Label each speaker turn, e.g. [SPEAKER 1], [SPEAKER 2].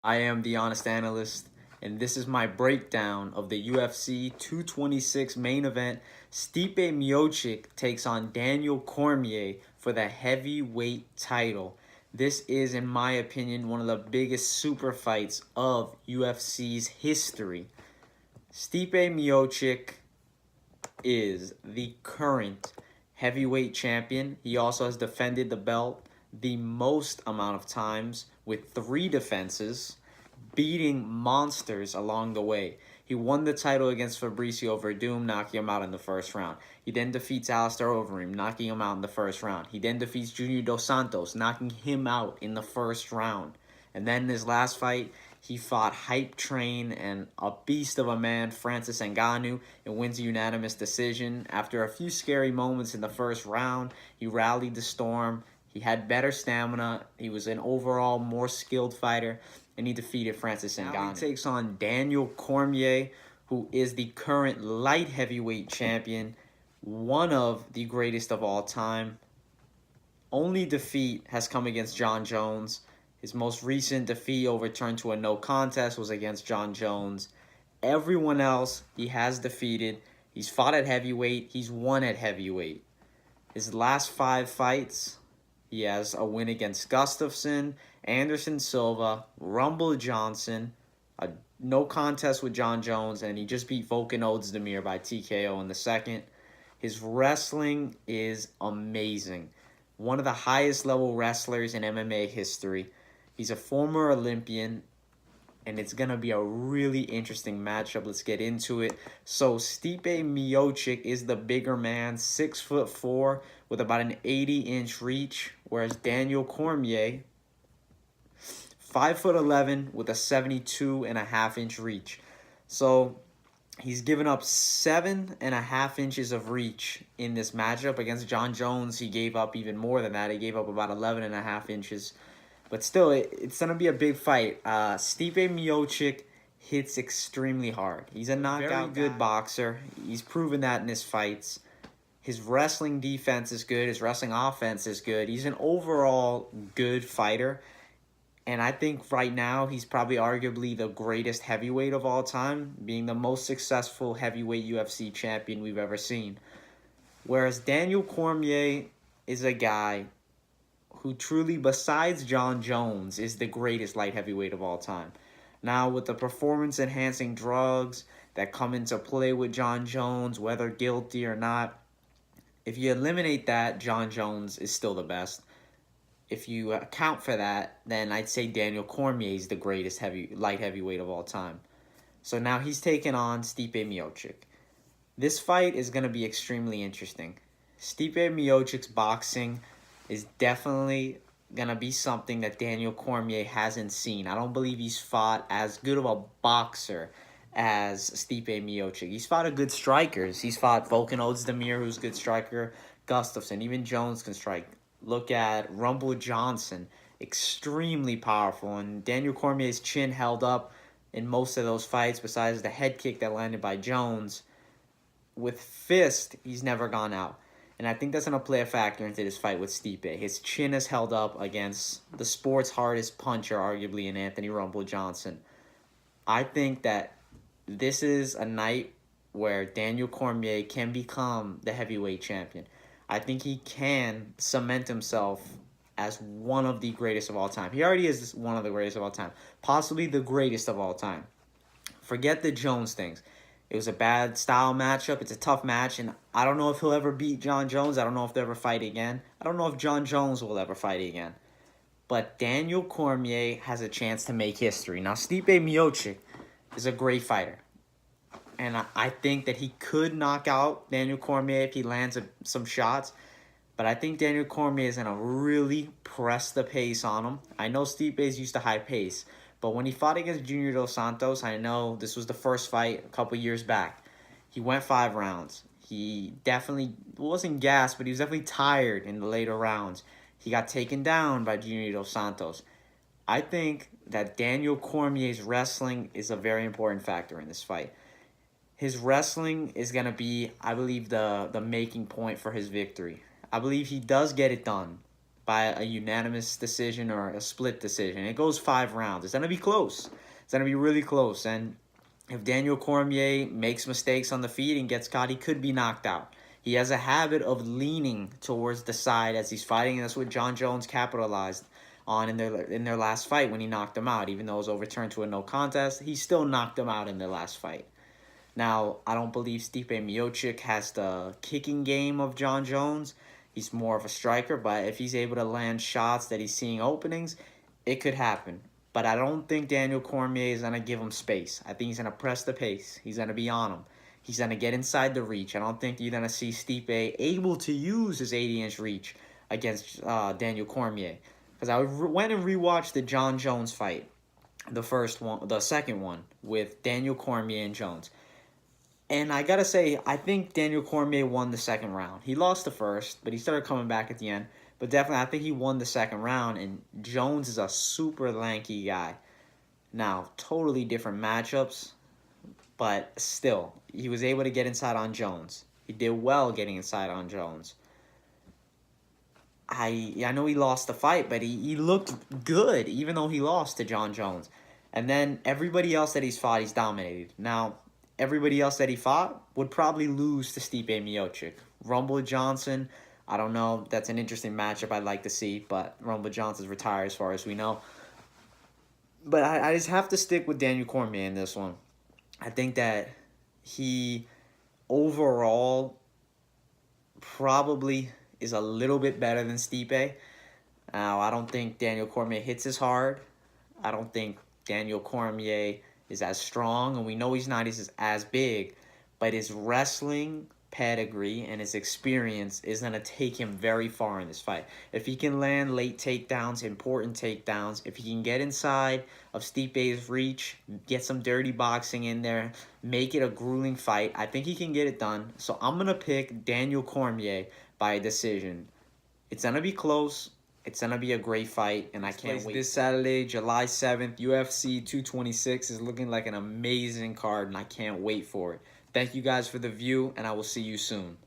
[SPEAKER 1] I am the Honest Analyst, and this is my breakdown of the UFC 226 main event. Stipe Miocic takes on Daniel Cormier for the heavyweight title. This is, in my opinion, one of the biggest super fights of UFC's history. Stipe Miocic is the current heavyweight champion. He also has defended the belt the most amount of times with 3 defenses, beating monsters along the way. He won the title against Fabricio Verdum, knocking him out in the first round. He then defeats Alistair Overeem, knocking him out in the first round. He then defeats Junior Dos Santos, knocking him out in the first round. And then in his last fight, he fought Hype Train and a beast of a man, Francis Ngannou, and wins a unanimous decision. After a few scary moments in the first round, he rallied the storm. He had better stamina. He was an overall more skilled fighter, and he defeated Francis Ngannou. Now he takes on Daniel Cormier, who is the current light heavyweight champion, one of the greatest of all time. Only defeat has come against Jon Jones. His most recent defeat overturned to a no contest was against Jon Jones. Everyone else he has defeated. He's fought at heavyweight. He's won at heavyweight. His last 5 fights, he has a win against Gustafsson, Anderson Silva, Rumble Johnson, a no contest with Jon Jones, and he just beat Volkan Ozdemir by TKO in the second. His wrestling is amazing. One of the highest level wrestlers in MMA history. He's a former Olympian, and it's going to be a really interesting matchup. Let's get into it. So Stipe Miocic is the bigger man, 6'4", with about an 80-inch reach, whereas Daniel Cormier, 5'11", with a 72.5-inch reach. So he's given up 7.5 inches of reach in this matchup. Against Jon Jones, he gave up even more than that. He gave up about 11.5 inches. But still, it's going to be a big fight. Stipe Miocic hits extremely hard. He's a knockout good boxer. He's proven that in his fights. His wrestling defense is good. His wrestling offense is good. He's an overall good fighter. And I think right now he's probably arguably the greatest heavyweight of all time, being the most successful heavyweight UFC champion we've ever seen. Whereas Daniel Cormier is a guy who truly, besides Jon Jones, is the greatest light heavyweight of all time. Now, with the performance-enhancing drugs that come into play with Jon Jones, whether guilty or not, if you eliminate that, Jon Jones is still the best. If you account for that, then I'd say Daniel Cormier is the greatest light heavyweight of all time. So now he's taking on Stipe Miocic. This fight is going to be extremely interesting. Stipe Miocic's boxing is definitely going to be something that Daniel Cormier hasn't seen. I don't believe he's fought as good of a boxer as Stipe Miocic. He's fought good strikers. He's fought Volkan Ozdemir, who's a good striker, Gustafsson, even Jones can strike. Look at Rumble Johnson, extremely powerful, and Daniel Cormier's chin held up in most of those fights besides the head kick that landed by Jones. With fist, he's never gone out. And I think that's going to play a factor into this fight with Stipe. His chin is held up against the sport's hardest puncher, arguably, in Anthony Rumble Johnson. I think that this is a night where Daniel Cormier can become the heavyweight champion. I think he can cement himself as one of the greatest of all time. He already is one of the greatest of all time. Possibly the greatest of all time. Forget the Jones things. It was a bad style matchup. It's a tough match, and I don't know if he'll ever beat Jon Jones. I don't know if they'll ever fight again. I don't know if Jon Jones will ever fight again. But Daniel Cormier has a chance to make history. Now, Stipe Miocic is a great fighter. And I think that he could knock out Daniel Cormier if he lands some shots. But I think Daniel Cormier is going to really press the pace on him. I know Stipe is used to high pace. But when he fought against Junior Dos Santos, I know this was the first fight a couple years back. He went 5 rounds. He definitely wasn't gassed, but he was definitely tired in the later rounds. He got taken down by Junior Dos Santos. I think that Daniel Cormier's wrestling is a very important factor in this fight. His wrestling is going to be, I believe, the making point for his victory. I believe he does get it done. by a unanimous decision or a split decision. It goes 5 rounds. It's going to be close. It's going to be really close. And if Daniel Cormier makes mistakes on the feet and gets caught, he could be knocked out. He has a habit of leaning towards the side as he's fighting, and that's what Jon Jones capitalized on in their last fight when he knocked him out. Even though it was overturned to a no contest, he still knocked him out in their last fight. Now, I don't believe Stipe Miocic has the kicking game of Jon Jones. He's more of a striker, but if he's able to land shots that he's seeing openings, it could happen. But I don't think Daniel Cormier is going to give him space. I think he's going to press the pace. He's going to be on him. He's going to get inside the reach. I don't think you're going to see Stipe able to use his 80-inch reach against Daniel Cormier. Because I went and rewatched the Jon Jones fight, the second one, with Daniel Cormier and Jones. And I got to say, I think Daniel Cormier won the second round. He lost the first, but he started coming back at the end. But definitely, I think he won the second round, and Jones is a super lanky guy. Now, totally different matchups, but still, he was able to get inside on Jones. He did well getting inside on Jones. I know he lost the fight, but he looked good, even though he lost to Jon Jones. And then everybody else that he's fought, he's dominated. Now, everybody else that he fought would probably lose to Stipe Miocic. Rumble Johnson, I don't know. That's an interesting matchup I'd like to see, but Rumble Johnson's retired as far as we know. But I just have to stick with Daniel Cormier in this one. I think that he overall probably is a little bit better than Stipe. Now, I don't think Daniel Cormier hits as hard. I don't think Daniel Cormier is as strong, and we know he's not as big, but his wrestling pedigree and his experience is going to take him very far in this fight. If he can land late takedowns, important takedowns, if he can get inside of Stipe's reach, get some dirty boxing in there, make it a grueling fight, I think he can get it done. So I'm going to pick Daniel Cormier by a decision. It's going to be close. It's going to be a great fight, and I can't wait. This Saturday, July 7th, UFC 226 is looking like an amazing card, and I can't wait for it. Thank you guys for the view, and I will see you soon.